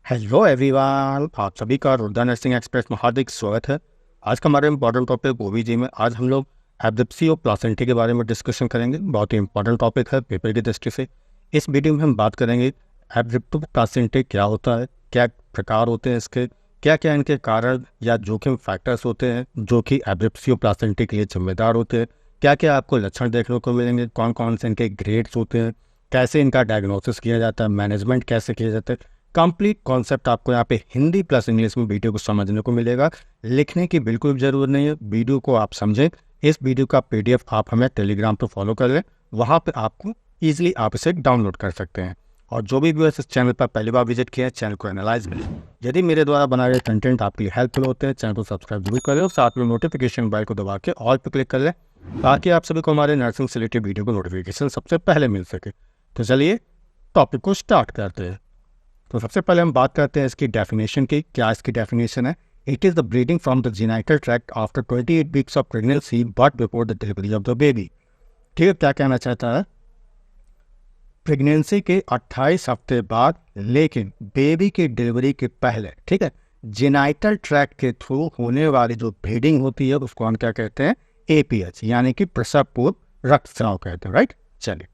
Hello everyone, आप सभी का रुद्रा नर्सिंग एक्सप्रेस में हार्दिक स्वागत है। आज का हमारा इम्पोर्टेंट टॉपिक ओबीजी में आज हम लोग एब्जेप्सी और प्लासेंटी के बारे में डिस्कशन करेंगे। बहुत ही इंपॉर्टेंट टॉपिक है पेपर की दृष्टि से। इस वीडियो में हम बात करेंगे एब्जेप्टो प्लासेंटी क्या होता है, क्या प्रकार होते हैं इसके, क्या क्या इनके कारण या जोखिम फैक्टर्स होते हैं जो कि एब्जेप्सी और प्लासेंटी के लिए जिम्मेदार होते हैं, क्या क्या आपको लक्षण देखने को मिलेंगे, कौन कौन से इनके ग्रेड्स होते हैं, कैसे इनका डायग्नोसिस किया जाता है, मैनेजमेंट कैसे किया जाता है। कंप्लीट कॉन्सेप्ट आपको यहाँ पे हिंदी प्लस इंग्लिश में वीडियो को समझने को मिलेगा। लिखने की बिल्कुल जरूरत नहीं है, वीडियो को आप समझें। इस वीडियो का पीडीएफ आप हमें टेलीग्राम पर फॉलो कर लें, वहाँ पे आपको ईजिली आप इसे डाउनलोड कर सकते हैं। और जो भी व्यूअर्स इस चैनल पर पहली बार विजिट किया है, चैनल को एनालाइज करें। यदि मेरे द्वारा बनाए गए कंटेंट आपके लिए हेल्पफुल होते हैं, चैनल को सब्सक्राइब जरूर करें और साथ में नोटिफिकेशन बेल को दबा के ऑल पर क्लिक कर लें ताकि आप सभी को हमारे नर्सिंग से रिलेटेड वीडियो को नोटिफिकेशन सबसे पहले मिल सके। तो चलिए टॉपिक को स्टार्ट करते हैं। तो सबसे पहले हम बात करते हैं इसकी डेफिनेशन की। क्या इसकी डेफिनेशन है? It is the breeding from the genital tract after 28 weeks of pregnancy but before the delivery of the baby. ठीक है, क्या कहना चाहता है? प्रेगनेंसी के 28 हफ्ते बाद लेकिन बेबी की डिलीवरी के पहले, ठीक है, जेनिटल ट्रैक्ट के थ्रू होने वाली जो ब्रीडिंग होती है उसको हम क्या कहते हैं? एपीएच, यानी कि प्रसव पूर्व रक्तस्राव कहते हैं। राइट। चलिए,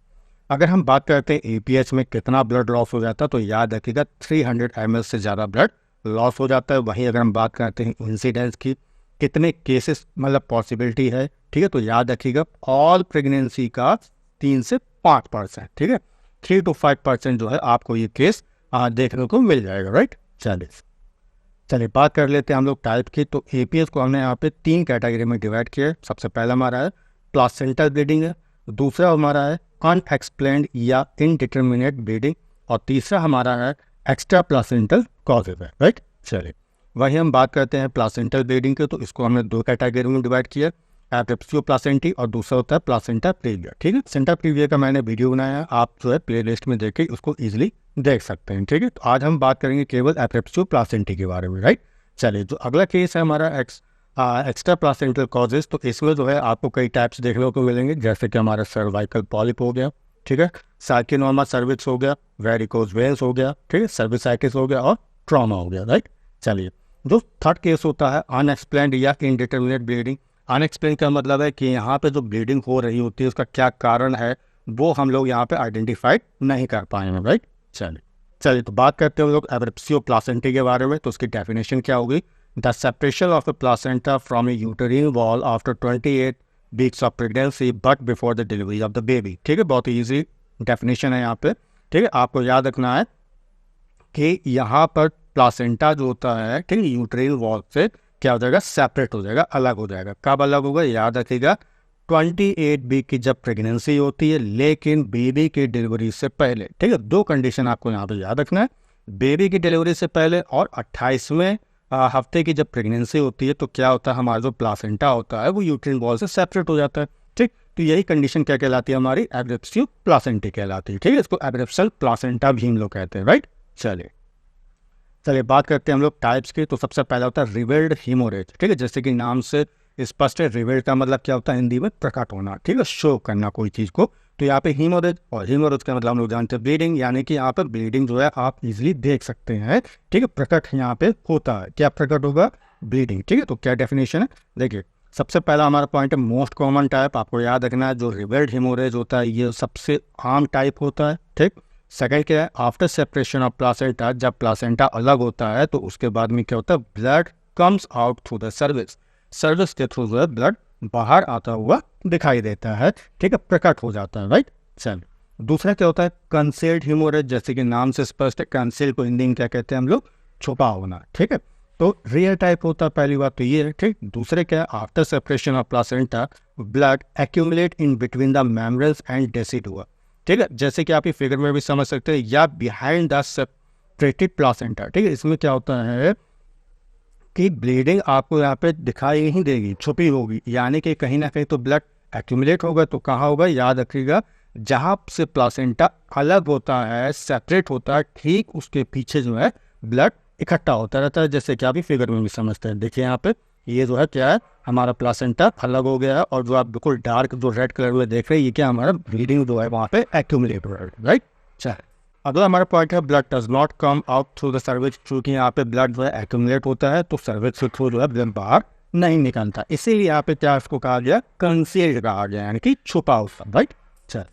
अगर हम बात करते हैं एपीएच में कितना ब्लड लॉस हो जाता है तो याद रखिएगा 300 ml से ज़्यादा ब्लड लॉस हो जाता है। वहीं अगर हम बात करते हैं इंसिडेंस की, कितने केसेस मतलब पॉसिबिलिटी है, ठीक है, तो याद रखिएगा ऑल प्रेगनेंसी का 3 से 5%, ठीक है, 3 to 5% जो है आपको ये केस देखने को मिल जाएगा। राइट। चलिए बात कर लेते हैं हम लोग टाइप की। तो एपीएस को हमने यहाँ पे 3 कैटेगरी में डिवाइड किया है। सबसे पहला हमारा है प्लासेंटल ब्लीडिंग है, दूसरा हमारा है अनएक्सप्लेन्ड या इनडिटर्मिनेट ब्लीडिंग, और तीसरा हमारा है एक्स्ट्रा प्लासेंटल कॉजेज है। राइट। चलिए, वही हम बात करते हैं प्लासेंटल ब्लीडिंग के। तो इसको हमने 2 कैटेगरी में डिवाइड किया, एब्रेप्सियो प्लासेंटी और दूसरा होता है प्लासेंटा प्रीविया। ठीक है, प्लासेंटा प्रीविया का मैंने वीडियो बनाया है, आप जो है प्ले लिस्ट में देख के उसको ईजिली देख सकते हैं। ठीक है, तो आज हम बात करेंगे केवल एब्रेप्सियो प्लासेंटी के बारे में। राइट। चलिए, जो अगला केस है हमारा एक्स्ट्रा प्लासेंटल कॉजेज, तो इसमें जो है आपको कई टाइप्स देखने को मिलेंगे, जैसे कि हमारा सर्वाइकल पॉलिप हो गया, ठीक है, सार्किनोमा सर्विक्स हो गया, वेरिकोज वेन्स हो गया, ठीक है, सर्विसाइटिस हो गया और ट्रॉमा हो गया। राइट। चलिए, जो थर्ड केस होता है अनएक्सप्लेन्ड या इनडिटर्मिनेट ब्लीडिंग। अनएक्सप्लेन का मतलब है कि यहाँ पे जो ब्लीडिंग हो रही होती है उसका क्या कारण है वो हम लोग यहाँ पे आइडेंटिफाइड नहीं कर पाएंगे। राइट। चलिए तो बात करते हैं हम लोग एब्रेप्सियो प्लासेंटी के बारे में। तो उसकी डेफिनेशन क्या होगी? The separation of the placenta from A यूटेरिन wall after 28 weeks of pregnancy but before the delivery of the baby. ठीक है, बहुत ही ईजी डेफिनेशन है यहाँ पे। ठीक है, आपको याद रखना है कि यहाँ पर प्लासेंटा जो होता है, ठीक है, यूटेरिन वॉल से क्या हो जाएगा? सेपरेट हो जाएगा, अलग हो जाएगा। कब अलग होगा? याद रखिएगा 28 वीक की जब प्रेगनेंसी होती है लेकिन बेबी की डिलीवरी से पहले। ठीक है, 2 कंडीशन आपको यहाँ पे याद रखना है, बेबी की डिलीवरी से पहले और 28वें हफ्ते की जब प्रेगनेंसी होती है तो क्या होता है? हमारा जो प्लासेंटा होता है वो यूट्रिन वॉल से सेपरेट हो जाता है। ठीक, तो यही कंडीशन क्या कहलाती है? हमारी एब्रेप्सियो प्लासेंटी कहलाती है। ठीक है, इसको एब्रेप्सल प्लासेंटा भी हम लोग कहते हैं। राइट। चलिए बात करते हैं हम लोग टाइप्स की। तो सबसे पहला होता है रिवेल्ड हीमोरेज। ठीक है, जैसे कि नाम से स्पष्ट है, रिवेल्ड का मतलब क्या होता है? हिंदी में प्रकट होना, ठीक है, शो करना कोई चीज़ को। तो यहाँ पे हीमोरेज, और हीमोरेज का मतलब हम लोग जानते हैं ब्लीडिंग, यानी कि यहाँ पर ब्लीडिंग जो है आप इजीली देख सकते हैं। ठीक है, प्रकट यहाँ पे होता है। क्या प्रकट होगा? ब्लीडिंग। ठीक है, तो क्या डेफिनेशन है? देखिए, सबसे पहला हमारा पॉइंट है मोस्ट कॉमन टाइप। आपको याद रखना है जो रिवेल्ड हीमोरेज होता है ये सबसे आम टाइप होता है। ठीक, सेकंड क्या है? आफ्टर सेपरेशन ऑफ प्लासेंटा, जब प्लासेंटा अलग होता है तो उसके बाद में क्या होता है? Blood comes out through the service के थ्रू जो है ब्लड बाहर आता हुआ दिखाई देता है। ठीक है, प्रकट हो जाता है। राइट। चल, दूसरा क्या होता है? कंसील्ड हीमोरेज, जैसे कि नाम से स्पष्ट है, कंसील्ड को हिंदी में क्या कहते हैं हम लोग? छुपा होना। ठीक है, तो रेयर टाइप होता है। पहली बात तो ये है। ठीक, दूसरे क्या है? After separation of placenta blood accumulate in between the membranes and decidua. ठीक है, जैसे कि आप ये फिगर में भी समझ सकते हैं, या बिहाइंड द सेपरेटेड प्लासेंटा। ठीक है, इसमें क्या होता है कि ब्लीडिंग आपको यहाँ पे दिखाई नहीं देगी, छुपी होगी, यानी कि कहीं ना कहीं तो ब्लड एक्यूमुलेट होगा। तो कहाँ होगा? याद रखिएगा जहाँ से प्लासेंटा अलग होता है, सेपरेट होता है, ठीक उसके पीछे जो है ब्लड इकट्ठा होता रहता है, जैसे कि आप ये फिगर में भी समझते हैं। देखिए यहाँ पे ये जो है क्या है? हमारा प्लासेंटा अलग हो गया है, और जो आप बिल्कुल डार्क जो रेड कलर में देख रहे हैं ये क्या? हमारा ब्लीडिंग जो है वहाँ पे एक्यूमुलेट हो रहा है। राइट। चल, अगला हमारा पॉइंट है blood does not come out through the cervix, क्योंकि यहाँ पे ब्लड जो है एक्यूमुलेट होता है तो सर्विक्स के थ्रू जो है ब्लड बाहर नहीं निकलता, इसीलिए यहाँ पे क्या इसको कहा गया, कंसील्ड कहा गया, यानी कि छुपा हुआ, राइट। चल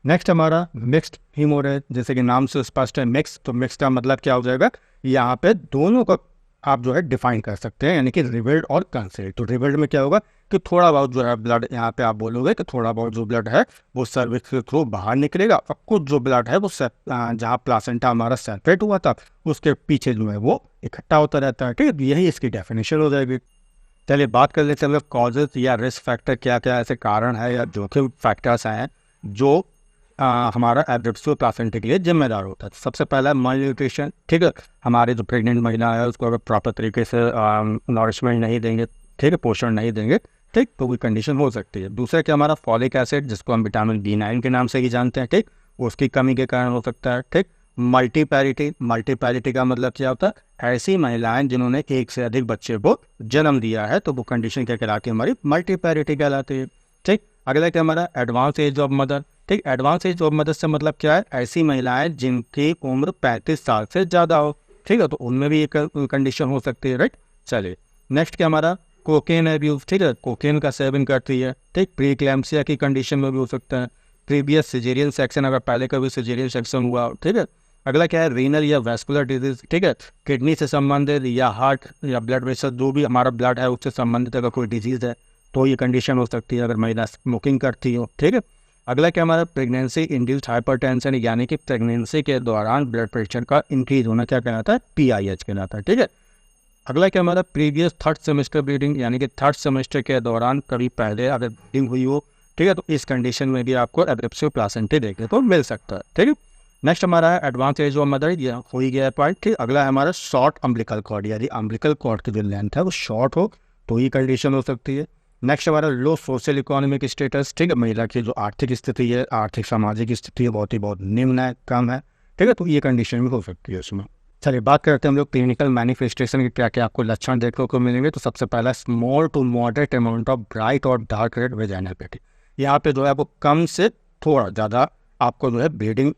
नेक्स्ट हमारा मिक्स्ड हीमोरेज, जैसे कि नाम से स्पष्ट है मिक्स, तो मिक्स का मतलब क्या हो जाएगा, यहाँ पे दोनों को आप जो है डिफाइन कर सकते हैं, यानी कि रिवर्ड और कंसील्ड। तो रिवर्ड में क्या होगा कि थोड़ा बहुत जो है ब्लड, यहाँ पे आप बोलोगे कि थोड़ा बहुत जो ब्लड है वो सर्विक्स के थ्रू बाहर निकलेगा, और कुछ जो ब्लड है वो जहाँ प्लासेंटा हमारा सेपरेट हुआ था उसके पीछे जो है वो इकट्ठा होता रहता है, ठीक है। यही इसकी डेफिनेशन हो जाएगी। चलिए बात कर लेते हैं हम कॉजेज या रिस्क फैक्टर, क्या क्या ऐसे कारण है या जोखिम फैक्टर्स हैं जो हमारा एब्रेप्सियो प्लासेंटा के लिए जिम्मेदार होता है। सबसे पहला माल न्यूट्रिशन, ठीक है, हमारे जो प्रेग्नेंट महिला है उसको अगर प्रॉपर तरीके से नॉरिशमेंट नहीं देंगे, ठीक है, पोषण नहीं देंगे, ठीक, तो कोई कंडीशन हो सकती है। दूसरा क्या हमारा फॉलिक एसिड, जिसको हम विटामिन B9 के नाम से ही जानते हैं, ठीक, उसकी कमी के कारण हो सकता है, ठीक। मल्टीपैरिटी, मल्टीपैरिटी का मतलब क्या होता है, ऐसी महिलाएं जिन्होंने एक से अधिक बच्चे को जन्म दिया है, तो वो कंडीशन क्या कहलाती है, हमारी मल्टीपैरिटी कहलाती है, ठीक। अगला क्या हमारा एडवांस एज ऑफ मदर, ठीक, एडवांस एज ऑफ मदर से मतलब क्या है, ऐसी महिलाएं जिनकी उम्र 35 साल से ज़्यादा हो, ठीक है, तो उनमें भी एक कंडीशन हो सकती है, राइट। चलिए नेक्स्ट क्या हमारा कोकेन एब्यूज, ठीक है, कोकेन का सेवन करती है, ठीक, प्री क्लैम्सिया की कंडीशन में भी हो सकता है, प्रीवियस सिजेरियन सेक्शन, अगर पहले कभी सिजेरियन सेक्शन हुआ, ठीक है। अगला क्या है रीनल या वैस्कुलर डिजीज, ठीक है, किडनी से संबंधित या हार्ट या ब्लड प्रेशर, जो भी हमारा ब्लड है उससे संबंधित अगर कोई डिजीज है तो ये कंडीशन हो सकती है अगर महिला स्मोकिंग करती हो, ठीक है। अगला क्या हमारा प्रेगनेंसी इंड्यूस्ड हाइपरटेंशन, यानी कि प्रेगनेंसी के दौरान ब्लड प्रेशर का इंक्रीज होना क्या कहलाता है, PIH कहलाता है, ठीक है। अगला क्या हमारा प्रीवियस थर्ड सेमेस्टर ब्लीडिंग, यानी कि थर्ड सेमेस्टर के दौरान कभी पहले अगर ब्लीडिंग हुई हो, ठीक है, तो इस कंडीशन में भी आपको एब्रेप्सियो प्लासेंटा देखने को मिल सकता है, ठीक है। नेक्स्ट हमारा है एडवांस एज ऑफ मदर, ये हो ही गया पॉइंट, ठीक। अगला है हमारा शॉर्ट अम्बिलिकल कॉर्ड, यानी अम्बिलिकल कॉर्ड की जो लेंथ है वो शॉर्ट हो तो ये कंडीशन हो सकती है। नेक्स्ट हमारा लो सोशल इकोनॉमिक स्टेटस, ठीक है, महिला की जो आर्थिक स्थिति है, आर्थिक सामाजिक स्थिति है बहुत निम्न है, कम है, ठीक है, तो ये कंडीशन भी हो सकती है उसमें। चलिए बात करते हैं हम लोग क्लिनिकल मैनिफेस्टेशन के क्या क्या आपको लक्षण देखने को मिलेंगे। तो सबसे पहला small to moderate amount of bright और डार्क रेड वेजाइनल ब्लीडिंग, यहाँ पे जो है वो कम से थोड़ा ज़्यादा आपको जो है ब्लीडिंग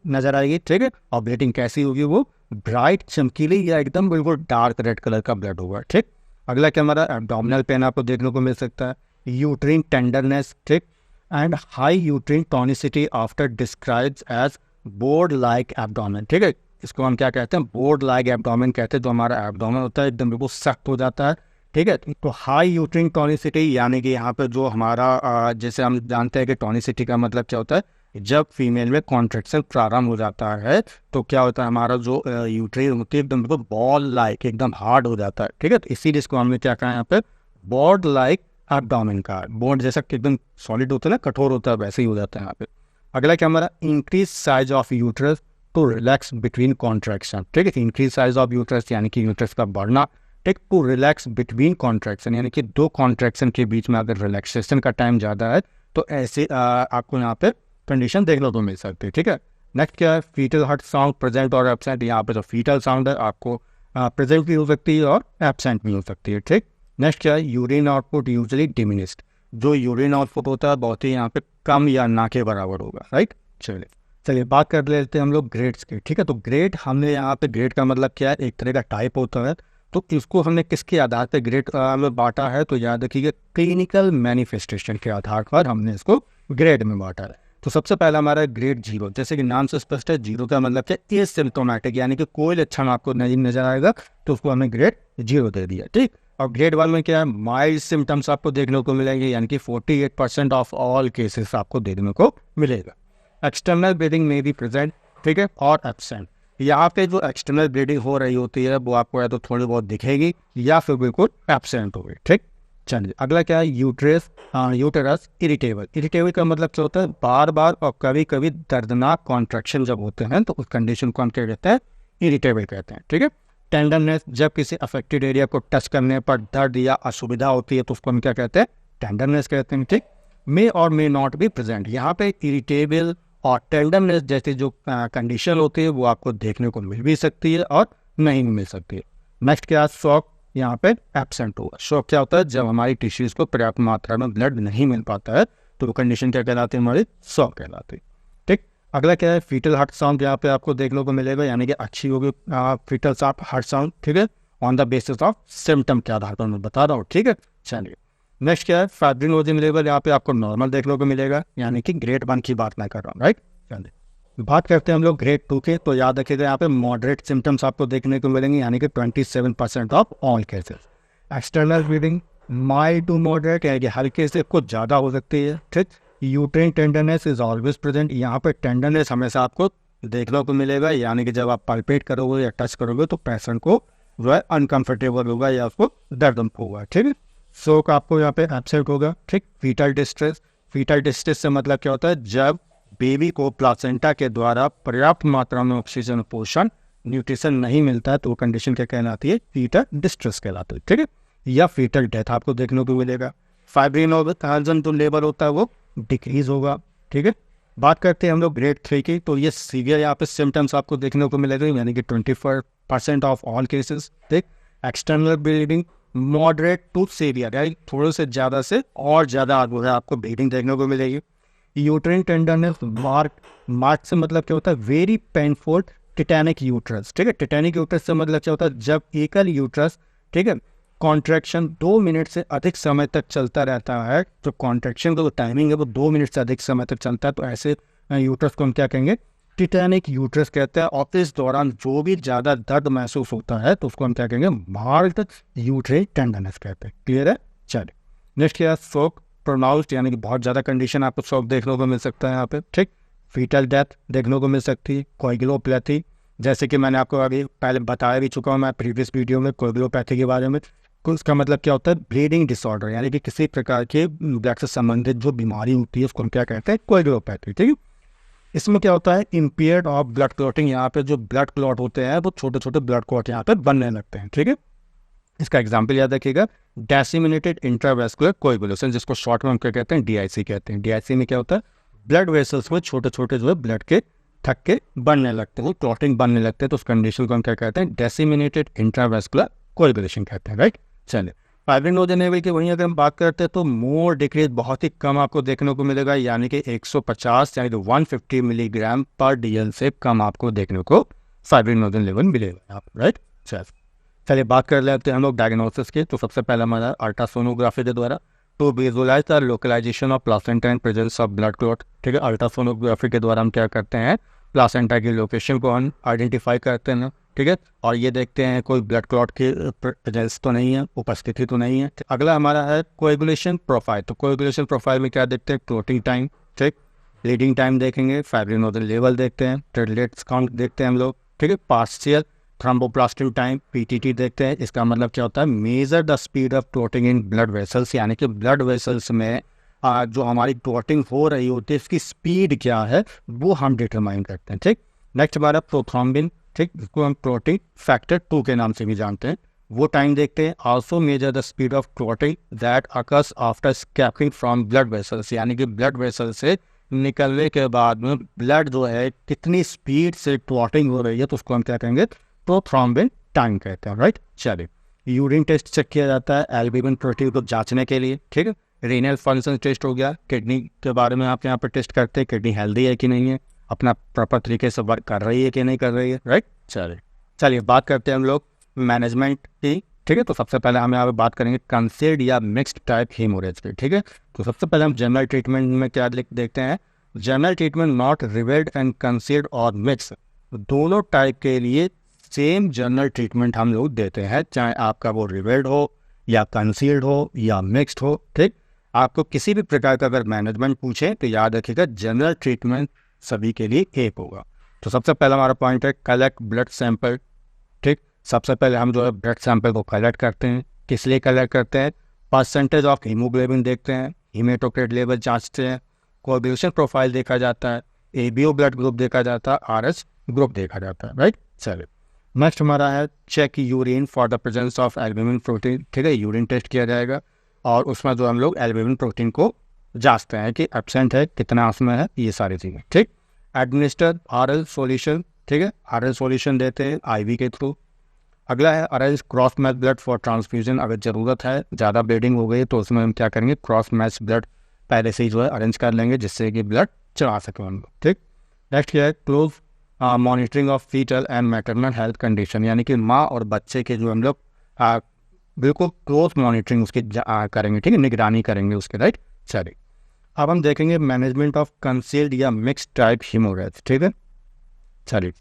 नजर आएगी, ठीक है, और ब्लीडिंग कैसी होगी, वो ब्राइट चमकीली या एकदम बिल्कुल डार्क रेड कलर का ब्लड होगा, ठीक। अगला क्या हमारा एब्डोमिनल पेन आपको देखने को मिल सकता है, यूट्रीन टेंडरनेस, ठीक, and high uterine tonicity after describes as board like abdomen, ठीक है, इसको हम क्या कहते हैं, बोर्ड लाइक एब्डोमेन कहते हैं। जो हमारा एब्डोमेन होता है एकदम बिल्कुल सख्त हो जाता है, ठीक है। तो हाई यूट्रीन टॉनिसिटी, यानी कि यहाँ पे जो हमारा जैसे हम जानते हैं कि टॉनिसिटी का मतलब क्या होता है, जब फीमेल में कॉन्ट्रैक्शन प्रारंभ हो जाता है तो क्या होता है, हमारा जो यूट्रीन होती है एकदम बिल्कुल बॉल लाइक एकदम हार्ड हो जाता है, ठीक है, तो इसीलिए इसको हमने क्या कहा यहाँ पे बोर्ड लाइक एब्डोमेन का, बोर्ड जैसा एकदम सॉलिड होता है ना, कठोर होता है, वैसे ही हो जाता है यहाँ पे। अगला क्या हमारा increase size of uterus to relax between contraction, ठीक है, इंक्रीज साइज ऑफ यूट्रस यानी कि यूट्रस का बढ़ना, ठीक, टू रिलैक्स बिटवीन कॉन्ट्रैक्शन, यानी कि दो कॉन्ट्रैक्शन के बीच में अगर रिलैक्सेशन का टाइम ज़्यादा है तो ऐसे आपको यहाँ पे कंडीशन देखने को मिल सकती है, ठीक है। नेक्स्ट क्या है फीटल हार्ट साउंड प्रेजेंट और एब्सेंट, यहाँ पे जो फीटल साउंड है आपको प्रेजेंट भी हो सकती है और एब्सेंट भी हो सकती है, ठीक। नेक्स्ट क्या है यूरिन आउटपुट यूजुअली डिमिनिश्ड, जो यूरिन आउटपुट होता है बहुत ही यहाँ पे कम या ना के बराबर होगा, राइट। चलिए बात कर लेते हैं हम लोग ग्रेड्स की, ठीक है। तो ग्रेड हमने यहाँ पे, ग्रेड का मतलब क्या है, एक तरह का टाइप होता है, तो इसको हमने किसके आधार पर ग्रेड में बांटा है, तो याद रखिएगा क्लिनिकल मैनिफेस्टेशन के आधार पर हमने इसको ग्रेड में बांटा है। तो सबसे पहला हमारा ग्रेड 0, जैसे कि नाम से स्पष्ट है, 0 का मतलब क्या, एसिम्प्टोमेटिक, यानी कि कोई लक्षण आपको नहीं नजर आएगा तो उसको हमने ग्रेड 0 दे दिया, ठीक। और ग्रेड 1 में क्या है, माइल्ड सिम्टम्स आपको देखने को मिलेंगे, यानी कि 48% ऑफ ऑल केसेस आपको देखने को मिलेगा। एक्सटर्नल ब्लीडिंग में भी प्रेजेंट, ठीक है, और एब्सेंट, यहाँ पे जो एक्सटर्नल ब्लीडिंग हो रही होती है वो आपको या तो थोड़ी बहुत दिखेगी या फिर बिल्कुल एब्सेंट होगी, ठीक। चलिए अगला क्या है यूटेरस इरिटेबल, इरिटेबल का मतलब क्या होता है, बार बार और कभी कभी दर्दनाक कॉन्ट्रैक्शन जब होते हैं तो उस कंडीशन को हम क्या कहते हैं, इरिटेबल कहते हैं, ठीक है। टेंडरनेस, जब किसी अफेक्टेड एरिया को टच करने पर दर्द या असुविधा होती है तो उसको हम क्या कहते हैं, टेंडरनेस कहते हैं, ठीक। मे और मे नॉट बी प्रेजेंट, यहाँ पे इरिटेबल और टेंडरनेस जैसी जो कंडीशन होती है वो आपको देखने को मिल भी सकती है और नहीं भी मिल सकती है। नेक्स्ट क्या, शॉक, यहाँ पे एब्सेंट होगा। शॉक क्या होता है, जब हमारी टिश्यूज को पर्याप्त मात्रा में ब्लड नहीं मिल पाता है तो वो कंडीशन क्या कहलाती है, हमारी शॉक कहलाती है, ठीक। अगला क्या है, फीटल हार्ट साउंड यहाँ पे आपको देखने को मिलेगा, यानी कि अच्छी होगी फीटल हार्ट साउंड, ठीक है, on the basis of symptom के आधार पर मैं बता रहा हूँ, ठीक है। चलिए नेक्स्ट क्या है, फाइब्रिनोजन लेवल यहाँ पे आपको नॉर्मल देखने को मिलेगा, यानी कि ग्रेड 1 की बात मैं कर रहा हूँ, राइट। चलिए बात करते हैं हम लोग ग्रेड 2 के, तो याद रखिएगा यहाँ पे मॉडरेट सिम्टम्स आपको देखने को मिलेंगे, यानी कि 27% of all cases. External bleeding mild to moderate, यानी कि हल्के से कुछ ज़्यादा हो सकती है, ठीक। Uterine tenderness is always present, यहाँ पे टेंडरनेस हमेशा आपको देखने को मिलेगा, यानी कि जब आप पल्पेट करोगे या टच करोगे तो पेशेंट को जो है अनकंफर्टेबल होगा या उसको दर्द होगा, ठीक है। शोक आपको यहाँ पे एब्सेंट होगा, ठीक। फीटल डिस्ट्रेस, फीटल डिस्ट्रेस से मतलब क्या होता है, जब बेबी को प्लासेंटा के द्वारा पर्याप्त मात्रा में ऑक्सीजन पोषण न्यूट्रिशन नहीं मिलता है तो वो कंडीशन क्या कहलाती है, फीटल डिस्ट्रेस कहलाती है, ठीक है। या फीटल डेथ आपको देखने को मिलेगा। फाइब्रिनोजन जो लेवल होता है वो डिक्रीज होगा, ठीक है। बात करते हैं हम लोग ग्रेड 3 की, तो ये सीवियर यहाँ पे सिम्टम्स आपको देखने को मिलेगा, यानी कि 24% ऑफ ऑल केसेस, ठीक। External bleeding moderate to severe, यानी थोड़े से ज़्यादा से और ज़्यादा जो है आपको ब्लीडिंग देखने को मिलेगी। यूट्राइन टेंडरनेस मार्क से मतलब क्या होता है, वेरी पेनफुल टिटैनिक यूट्रस, ठीक है। टिटैनिक यूट्रस से मतलब क्या होता है, जब एकल यूट्रस, ठीक है, कॉन्ट्रैक्शन 2 मिनट से अधिक समय तक चलता रहता है, तो कॉन्ट्रैक्शन का जो टाइमिंग है वो 2 मिनट से अधिक समय तक चलता है, तो ऐसे यूट्रस को हम क्या कहेंगे, टिटैनिक यूट्रस कहते हैं। और इस दौरान जो भी ज़्यादा दर्द महसूस होता है तो उसको हम क्या कहेंगे, माइल्ड यूट्राइन टेंडरनेस कहते हैं, क्लियर है। चलिए नेक्स्ट क्या है, शोक प्रोनाउंस्ड, यानी कि बहुत ज़्यादा कंडीशन आपको शोक देखने को मिल सकता है यहाँ पे, ठीक। फीटल डेथ देखने को मिल सकती है। कोएगुलोपैथी, जैसे कि मैंने आपको अभी पहले बताया भी चुका हूँ मैं प्रीवियस वीडियो में कोएगुलोपैथी के बारे में। उसका मतलब क्या होता है, ब्लीडिंग डिसऑर्डर, यानी कि किसी प्रकार के ब्लड से संबंधित जो बीमारी होती है उसको हम क्या कहते हैं, कोएगुलोपैथी, ठीक है। इसमें क्या होता है, इम्पेयर्ड ऑफ ब्लड क्लॉटिंग, यहाँ पे जो ब्लड क्लॉट होते हैं वो छोटे छोटे ब्लड क्लॉट यहाँ पे बनने लगते हैं, ठीक है। इसका एग्जाम्पल याद रखिएगा, डिसेमिनेटेड इंट्रावेस्कुलर कोएगुलेशन, जिसको शॉर्ट में हम क्या कहते हैं, डीआईसी कहते हैं। डीआईसी में क्या होता है, ब्लड वेसल्स में छोटे छोटे जो है ब्लड के थक्के बनने लगते हैं, क्लॉटिंग बनने लगते हैं, तो उस कंडीशन को हम क्या कहते हैं, डिसेमिनेटेड इंट्रावेस्कुलर कोएगुलेशन कहते हैं, राइट। चलिए फाइब्रिनोजन लेवल की वहीं अगर हम बात करते हैं तो मोर डिक्रीज बहुत ही कम आपको देखने को मिलेगा, यानी कि 150 यानी कि 150 मिलीग्राम पर डीएल से कम आपको देखने को फाइब्रिनोजन लेवल मिलेगा, राइट। चलिए बात कर लेते हैं हम लोग डायग्नोसिस की, तो सबसे पहला हमारा अल्ट्रासोनोग्राफी के द्वारा तो visualise the localisation of placenta and presence of blood clot, ठीक है। अल्ट्रासोनोग्राफी के द्वारा हम क्या करते हैं, प्लासेंटा की लोकेशन को हम आइडेंटिफाई करते हैं, ठीक है, और ये देखते हैं कोई ब्लड क्लॉट की प्रेजेंस तो नहीं है, उपस्थिति तो नहीं है। अगला हमारा है कोएगुलेशन प्रोफाइल, तो कोएगुलेशन प्रोफाइल में क्या देखते हैं, क्लॉटिंग टाइम, ठीक, ब्लीडिंग टाइम देखेंगे, फाइब्रिनोजन लेवल देखते हैं, प्लेटलेट्स काउंट देखते हैं हम लोग, ठीक है, पार्शियल थ्रोम्बोप्लास्टिक टाइम पीटीटी देखते हैं। इसका मतलब क्या होता है, measure the speed of clotting in blood vessels, यानी कि ब्लड वेसल्स में जो हमारी क्लॉटिंग हो रही होती है इसकी स्पीड क्या है वो हम डिटरमाइन करते हैं, ठीक। नेक्स्ट हमारा प्रोथ्रोम्बिन, ठीक, जिसको हम क्लॉटिंग फैक्टर 2 के नाम से भी जानते हैं, वो टाइम देखते हैं। Also measure the speed of clotting that occurs after scaping from blood vessels, यानी कि ब्लड वेसल से निकलने के बाद में ब्लड जो है कितनी स्पीड से क्लॉटिंग हो रही है तो उसको हम क्या कहेंगे, प्रोथ्रोम्बिन टाइम कहते हैं, राइट। चलिए यूरिन टेस्ट चेक किया जाता है एल्ब्यूमिन प्रोटीन को जांचने के लिए, ठीक है। रीनल फंक्शन टेस्ट हो गया, किडनी के बारे में आप यहाँ पर टेस्ट करते हैं, किडनी हेल्दी है कि नहीं है, अपना प्रॉपर तरीके से वर्क कर रही है कि नहीं कर रही है, राइट। चलिए बात करते हैं हम लोग मैनेजमेंट की, ठीक है। तो सबसे पहले हम यहाँ पे बात करेंगे कंसील्ड या मिक्स्ड टाइप हेमोरेज की, ठीक है। तो सबसे पहले हम जनरल ट्रीटमेंट में क्या देखते हैं, general treatment not revelled and concealed और मिक्स, दोनों टाइप के लिए सेम जनरल ट्रीटमेंट हम लोग देते हैं, चाहे आपका वो रिवेल्ड हो या कंसील्ड हो या मिक्स्ड हो, ठीक। आपको किसी भी प्रकार का अगर मैनेजमेंट पूछे तो याद रखिएगा जनरल ट्रीटमेंट सभी के लिए एक होगा। तो सबसे पहला हमारा पॉइंट है कलेक्ट ब्लड सैंपल, ठीक। सबसे पहले हम जो है ब्लड सैंपल को कलेक्ट करते हैं, किस लिए कलेक्ट करते हैं, परसेंटेज ऑफ हीमोग्लोबिन देखते हैं, हीमेटोक्रेट लेवल जांचते हैं, कोएगुलेशन प्रोफाइल देखा जाता है, एबीओ ब्लड ग्रुप देखा जाता है, आरएच ग्रुप देखा जाता है, राइट। चलिए नेक्स्ट हमारा है check urine for the presence of albumin protein, ठीक है। यूरिन टेस्ट किया जाएगा और उसमें जो हम लोग एल्ब्यूमिन प्रोटीन को जांचते हैं कि एब्सेंट है कितना उसमें है, ये सारी चीज़ें, ठीक। एडमिनिस्टर आरएल सॉल्यूशन, ठीक है, आरएल सॉल्यूशन देते हैं आईवी के थ्रू। अगला है arrange cross match blood for transfusion, अगर ज़रूरत है ज़्यादा ब्लीडिंग हो गई तो उसमें हम क्या करेंगे, क्रॉस मैच ब्लड पहले से ही जो है अरेंज कर लेंगे जिससे कि ब्लड चढ़ा सके हम लोग, ठीक। नेक्स्ट क्या है, close monitoring of foetal and maternal health condition, यानी कि माँ और बच्चे के जो हम लोग बिल्कुल क्लोज मॉनिटरिंग उसकी करेंगे, ठीक है, निगरानी करेंगे उसके, राइट। चलिए अब हम देखेंगे मैनेजमेंट ऑफ कंसील्ड या मिक्स्ड टाइप हेमोरेज, ठीक है। चलिए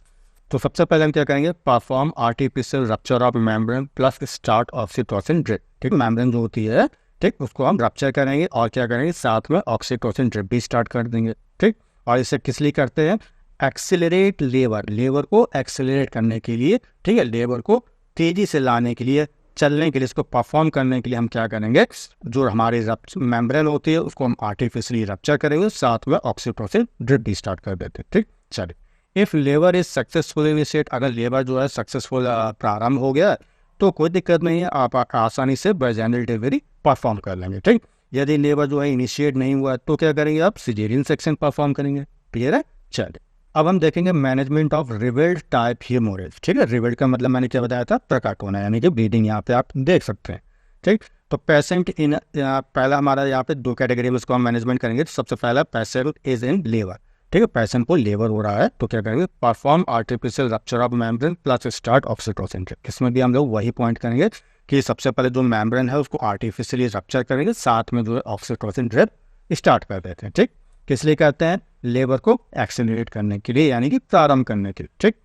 तो सबसे पहले हम क्या करेंगे, perform artificial rupture of membrane plus start oxytocin drip, ठीक है। मेम्ब्रेन जो होती है, ठीक, उसको हम रप्चर करेंगे और क्या करेंगे, साथ में ऑक्सीटोसिन ड्रिप भी स्टार्ट कर देंगे, ठीक। और इसे किस लिए करते हैं, एक्सिलरेट लेबर को एक्सिलरेट करने के लिए, ठीक है, लेबर को तेजी से लाने के लिए, चलने के लिए, इसको परफॉर्म करने के लिए हम क्या करेंगे, जो हमारी मेम्ब्रेन होती है उसको हम आर्टिफिशियली रप्चर करेंगे, साथ में ऑक्सीटोसिन ड्रिप भी स्टार्ट कर देते हैं, ठीक। चलिए if labour is successful initiate, अगर लेबर जो है सक्सेसफुल प्रारंभ हो गया तो कोई दिक्कत नहीं है, आप आसानी से वेजाइनल डिलीवरी परफॉर्म कर लेंगे, ठीक। यदि लेबर जो है इनिशिएट नहीं हुआ तो क्या करेंगे, आप सिजेरियन सेक्शन परफॉर्म करेंगे, क्लियर है। चलिए अब हम देखेंगे management of revelled type haemorrhage, ठीक है। रिवेल्ड का मतलब मैंने क्या बताया था, प्रकट होना, यानी कि ब्लीडिंग, यहाँ पे आप देख सकते हैं, ठीक। तो पेशेंट इन पहला हमारा यहाँ पे 2 कैटेगरी में इसको हम मैनेजमेंट करेंगे। तो सबसे पहला पेशेंट इज इन लेबर, ठीक है, पेशेंट को लेबर हो रहा है तो क्या करेंगे, perform artificial rupture of membrane plus start oxytocin drip. इसमें भी हम लोग वही पॉइंट करेंगे कि सबसे पहले जो मेम्ब्रेन है उसको आर्टिफिशियली रप्चर करेंगे, साथ में जो है ऑक्सीटोसिन ड्रिप स्टार्ट कर देते हैं, ठीक। किस लिए करते हैं, लेबर को एक्सेलरेट करने के लिए, यानी कि प्रारंभ करने के लिए, ठीक।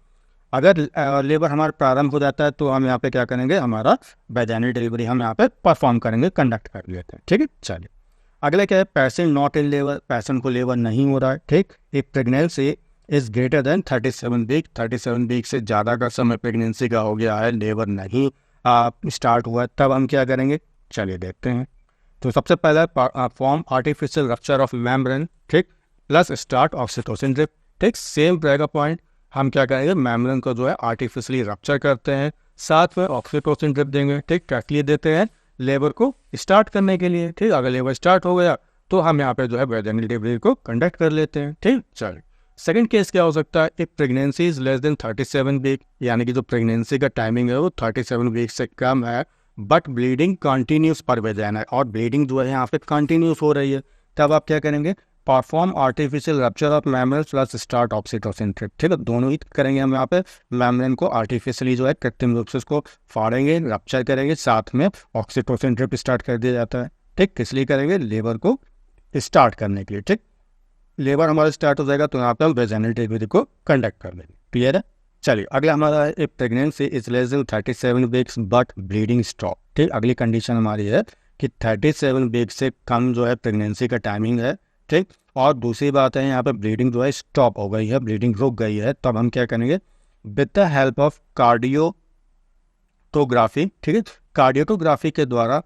अगर लेबर हमारा प्रारंभ हो जाता है तो हम यहाँ पे क्या करेंगे, हमारा वेजाइनल डिलीवरी हम यहाँ पे परफॉर्म करेंगे, कंडक्ट कर लेते हैं, ठीक है। चलिए अगला क्या है, patient not in labour, patient को लेबर नहीं हो रहा है, ठीक। एक pregnancy is greater than 37 week, 37 week से ज़्यादा का समय प्रेगनेंसी का हो गया है, लेबर नहीं स्टार्ट हुआ है, तब हम क्या करेंगे, चलिए देखते हैं। तो सबसे पहला form artificial rupture of membrane, ठीक, प्लस स्टार्ट ऑक्सीटोसिन ड्रिप, ठीक। सेम रहेगा पॉइंट, हम क्या करेंगे, मेम्ब्रेन को जो है आर्टिफिशियली रप्चर करते हैं, साथ में ऑक्सीटोसिन ड्रिप देंगे, ठीक। क्या लिए देते हैं, लेबर को स्टार्ट करने के लिए, ठीक। अगर लेबर स्टार्ट हो गया तो हम यहाँ पे जो है वेजाइनल डिलीवरी को कंडक्ट कर लेते हैं, ठीक। चलिए सेकंड केस क्या हो सकता है, if pregnancy is less than 37 week, यानी कि जो प्रेगनेंसी का टाइमिंग है वो 37 वीक से कम है, बट ब्लीडिंग कंटिन्यूस पर वेजाइना, और ब्लीडिंग जो है यहाँ पे कंटिन्यूस हो रही है, तब आप क्या करेंगे, perform artificial rupture of membrane plus start oxytocin drip, ठीक है। दोनों ही करेंगे हम यहाँ पे, मेम्ब्रेन को आर्टिफिशियली जो है कृत्रिम रूप से उसको फाड़ेंगे, रप्चर करेंगे, साथ में ऑक्सीटोसिन ड्रिप स्टार्ट कर दिया जाता है, ठीक। किस लिए करेंगे, लेबर को स्टार्ट करने के लिए, ठीक। लेबर हमारा स्टार्ट हो जाएगा तो यहाँ पे हम वेजाइनल डिलीवरी को कंडक्ट कर लेंगे, क्लियर है। चलिए अगला हमारा है, pregnancy is less than 37 weeks but bleeding stop, ठीक। अगली कंडीशन हमारी है कि 37 वीक से कम जो है प्रेगनेंसी का टाइमिंग है, ठीक। और दूसरी बात है यहाँ पे ब्लीडिंग जो है स्टॉप हो गई है, ब्लीडिंग रुक गई है, तब हम क्या करेंगे, with the help of cardiotocography, ठीक है। कार्डियोटोग्राफी के द्वारा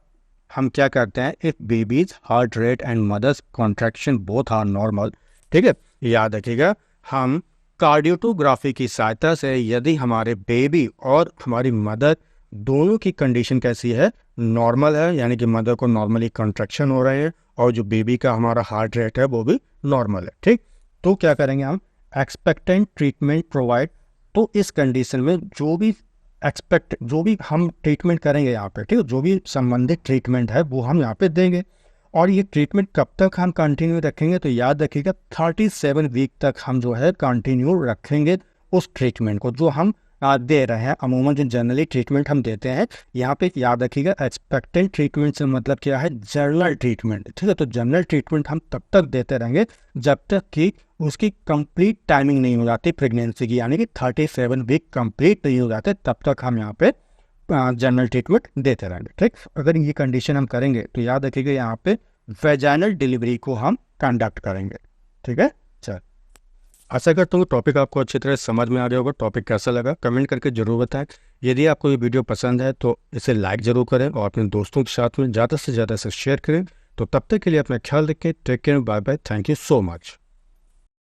हम क्या करते हैं, if baby's heart rate and mother's contraction both are normal, ठीक है, याद रखिएगा, हम कार्डियोटोग्राफी की सहायता से यदि हमारे बेबी और हमारी मदर दोनों की कंडीशन कैसी है, नॉर्मल है, यानी कि मदर को नॉर्मली कॉन्ट्रैक्शन हो रहे हैं और जो बेबी का हमारा हार्ट रेट है वो भी नॉर्मल है, ठीक। तो क्या करेंगे हम, एक्सपेक्टेंट ट्रीटमेंट प्रोवाइड, तो इस कंडीशन में जो भी हम ट्रीटमेंट करेंगे यहाँ पे, ठीक है, जो भी संबंधित ट्रीटमेंट है वो हम यहाँ पे देंगे। और ये ट्रीटमेंट कब तक हम कंटिन्यू रखेंगे, तो याद रखिएगा 37 वीक तक हम जो है कंटिन्यू रखेंगे उस ट्रीटमेंट को जो हम दे रहे हैं। अमूमन जो जनरली ट्रीटमेंट हम देते हैं, यहाँ पे याद रखिएगा एक्सपेक्टेंट ट्रीटमेंट से मतलब क्या है, जनरल ट्रीटमेंट, ठीक है। तो जनरल ट्रीटमेंट हम तब तक देते रहेंगे जब तक कि उसकी कंप्लीट टाइमिंग नहीं हो जाती प्रेगनेंसी की, यानी कि 37 वीक कंप्लीट नहीं हो जाते, तब तक हम यहाँ पे जनरल ट्रीटमेंट देते रहेंगे, ठीक। अगर ये कंडीशन हम करेंगे तो याद रखिएगा यहाँ पे वेजाइनल डिलीवरी को हम कंडक्ट करेंगे, ठीक है। चल आशा करता हूँ टॉपिक आपको अच्छी तरह समझ में आ गया होगा। टॉपिक कैसा लगा कमेंट करके जरूर बताएं। यदि आपको ये वीडियो पसंद है तो इसे लाइक जरूर करें और अपने दोस्तों के साथ में ज़्यादा से ज़्यादा इसे शेयर करें। तो तब तक के लिए अपना ख्याल रखें। Take care, bye bye, thank you so much.